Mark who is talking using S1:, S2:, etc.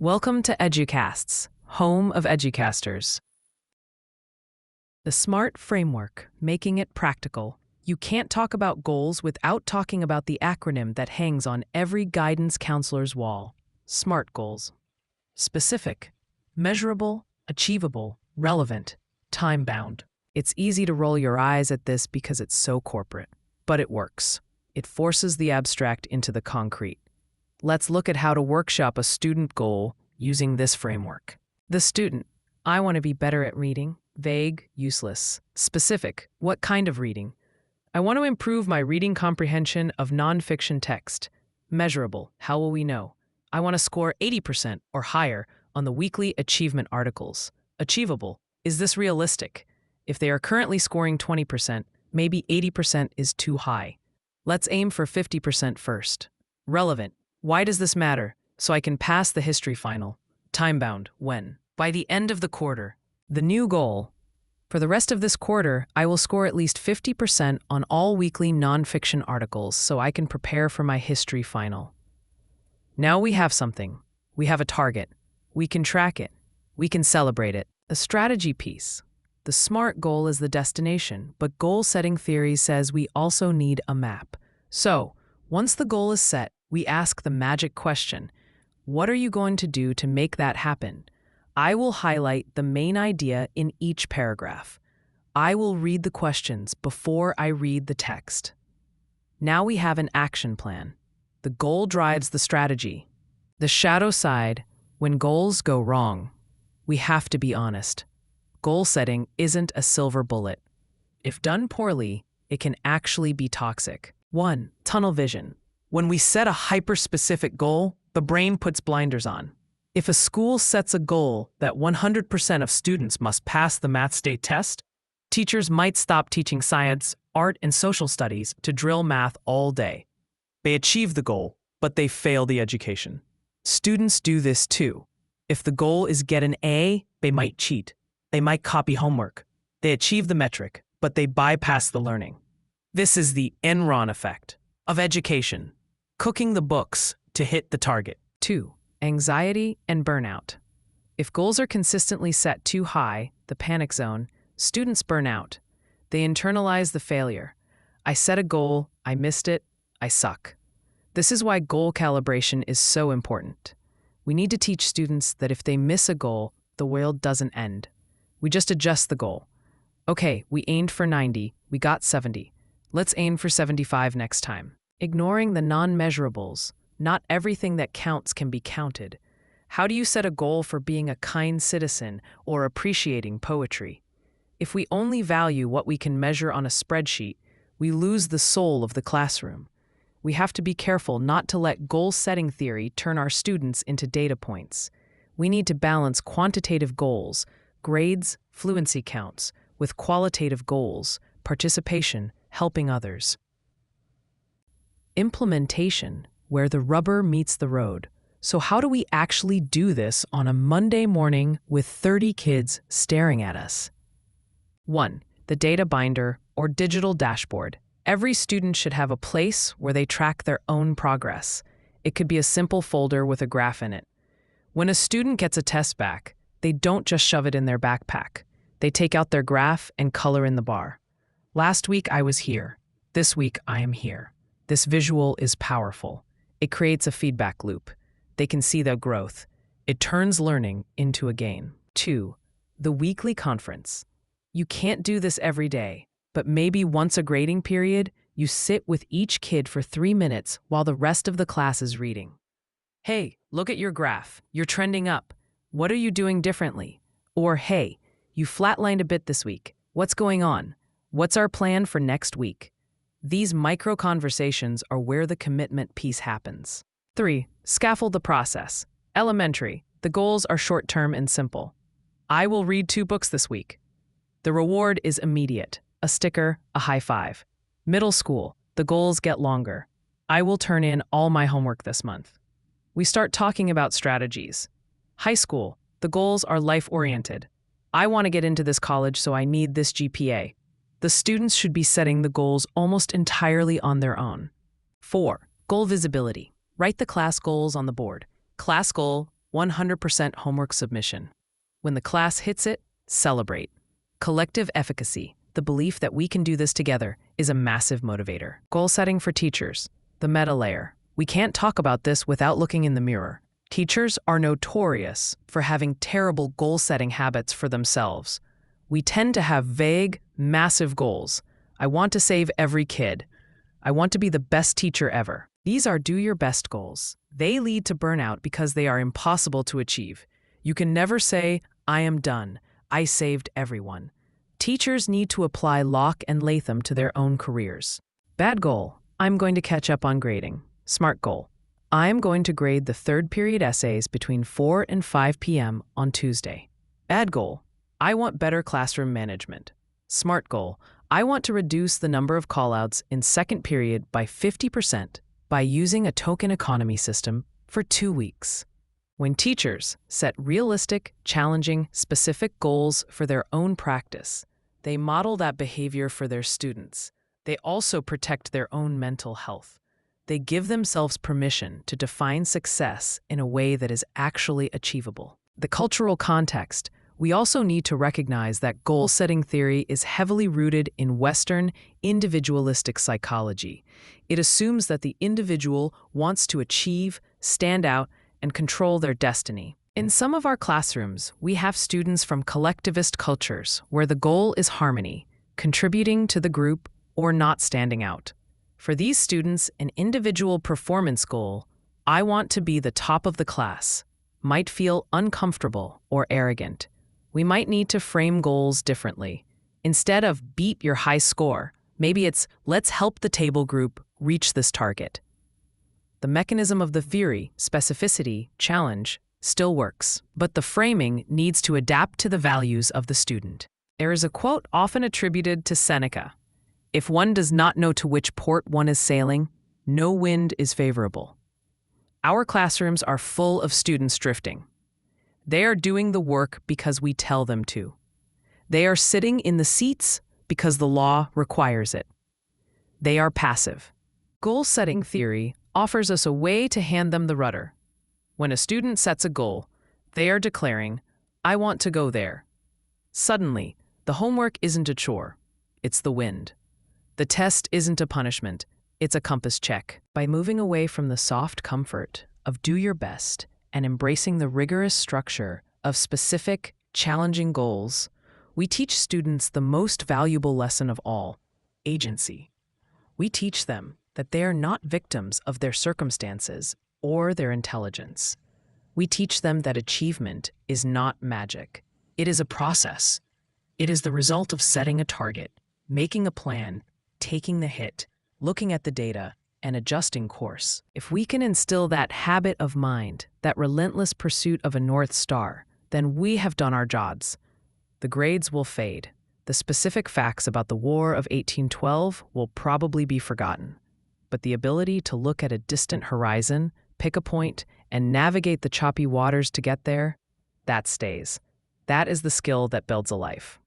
S1: Welcome to EduCasts, home of EduCasters. The SMART framework, making it practical. You can't talk about goals without talking about the acronym that hangs on every guidance counselor's wall. SMART goals. Specific, measurable, achievable, relevant, time-bound. It's easy to roll your eyes at this because it's so corporate, but it works. It forces the abstract into the concrete. Let's look at how to workshop a student goal using this framework. The student, I want to be better at reading. Vague, useless. Specific, what kind of reading? I want to improve my reading comprehension of nonfiction text. Measurable, how will we know? I want to score 80% or higher on the weekly achievement articles. Achievable, is this realistic? If they are currently scoring 20%, maybe 80% is too high. Let's aim for 50% first. Relevant, why does this matter? So I can pass the history final. Time-bound, when? By the end of the quarter. The new goal. For the rest of this quarter, I will score at least 50% on all weekly nonfiction articles so I can prepare for my history final. Now we have something. We have a target. We can track it. We can celebrate it. The strategy piece. The SMART goal is the destination, but goal-setting theory says we also need a map. So, once the goal is set, we ask the magic question. What are you going to do to make that happen? I will highlight the main idea in each paragraph. I will read the questions before I read the text. Now we have an action plan. The goal drives the strategy. The shadow side, when goals go wrong, we have to be honest. Goal setting isn't a silver bullet. If done poorly, it can actually be toxic. 1. Tunnel vision. When we set a hyper-specific goal, the brain puts blinders on. If a school sets a goal that 100% of students must pass the math state test, teachers might stop teaching science, art, and social studies to drill math all day. They achieve the goal, but they fail the education. Students do this too. If the goal is get an A, they might cheat. They might copy homework. They achieve the metric, but they bypass the learning. This is the Enron effect of education, cooking the books to hit the target. 2. Anxiety and burnout. If goals are consistently set too high, the panic zone, students burn out. They internalize the failure. I set a goal, I missed it, I suck. This is why goal calibration is so important. We need to teach students that if they miss a goal, the world doesn't end. We just adjust the goal. Okay, we aimed for 90, we got 70. Let's aim for 75 next time. Ignoring the non-measurables. Not everything that counts can be counted. How do you set a goal for being a kind citizen or appreciating poetry? If we only value what we can measure on a spreadsheet, we lose the soul of the classroom. We have to be careful not to let goal-setting theory turn our students into data points. We need to balance quantitative goals, grades, fluency counts, with qualitative goals, participation, helping others. Implementation, where the rubber meets the road. So how do we actually do this on a Monday morning with 30 kids staring at us? 1. The data binder or digital dashboard. Every student should have a place where they track their own progress. It could be a simple folder with a graph in it. When a student gets a test back, they don't just shove it in their backpack. They take out their graph and color in the bar. Last week I was here. This week I am here. This visual is powerful. It creates a feedback loop. They can see their growth. It turns learning into a gain. 2. The weekly conference. You can't do this every day, but maybe once a grading period, you sit with each kid for 3 minutes while the rest of the class is reading. Hey, look at your graph. You're trending up. What are you doing differently? Or, hey, you flatlined a bit this week. What's going on? What's our plan for next week? These micro-conversations are where the commitment piece happens. 3. Scaffold the process. Elementary. The goals are short-term and simple. I will read 2 books this week. The reward is immediate. A sticker, a high five. Middle school. The goals get longer. I will turn in all my homework this month. We start talking about strategies. High school. The goals are life-oriented. I want to get into this college, so I need this GPA. The students should be setting the goals almost entirely on their own. 4. Goal visibility. Write the class goals on the board. Class goal, 100% homework submission. When the class hits it, celebrate. Collective efficacy, the belief that we can do this together, is a massive motivator. Goal setting for teachers, the meta layer. We can't talk about this without looking in the mirror. Teachers are notorious for having terrible goal-setting habits for themselves. We tend to have vague, massive goals. I want to save every kid. I want to be the best teacher ever. These are do your best goals. They lead to burnout because they are impossible to achieve. You can never say, I am done. I saved everyone. Teachers need to apply Locke and Latham to their own careers. Bad goal. I'm going to catch up on grading. Smart goal. I'm going to grade the third period essays between 4 and 5 p.m. on Tuesday. Bad goal. I want better classroom management. Smart goal. I want to reduce the number of callouts in second period by 50% by using a token economy system for 2 weeks. When teachers set realistic, challenging, specific goals for their own practice, they model that behavior for their students. They also protect their own mental health. They give themselves permission to define success in a way that is actually achievable. The cultural context. We also need to recognize that goal-setting theory is heavily rooted in Western, individualistic psychology. It assumes that the individual wants to achieve, stand out, and control their destiny. In some of our classrooms, we have students from collectivist cultures where the goal is harmony, contributing to the group, or not standing out. For these students, an individual performance goal, I want to be the top of the class, might feel uncomfortable or arrogant. We might need to frame goals differently. Instead of beat your high score, maybe it's let's help the table group reach this target. The mechanism of the theory, specificity, challenge, still works, but the framing needs to adapt to the values of the student. There is a quote often attributed to Seneca. If one does not know to which port one is sailing, no wind is favorable. Our classrooms are full of students drifting. They are doing the work because we tell them to. They are sitting in the seats because the law requires it. They are passive. Goal-setting theory offers us a way to hand them the rudder. When a student sets a goal, they are declaring, I want to go there. Suddenly, the homework isn't a chore, it's the wind. The test isn't a punishment, it's a compass check. By moving away from the soft comfort of do your best and embracing the rigorous structure of specific, challenging goals, we teach students the most valuable lesson of all, agency. We teach them that they are not victims of their circumstances or their intelligence. We teach them that achievement is not magic. It is a process. It is the result of setting a target, making a plan, taking the hit, looking at the data, and adjusting course. If we can instill that habit of mind, that relentless pursuit of a North Star, then we have done our jobs. The grades will fade. The specific facts about the War of 1812 will probably be forgotten. But the ability to look at a distant horizon, pick a point, and navigate the choppy waters to get there, that stays. That is the skill that builds a life.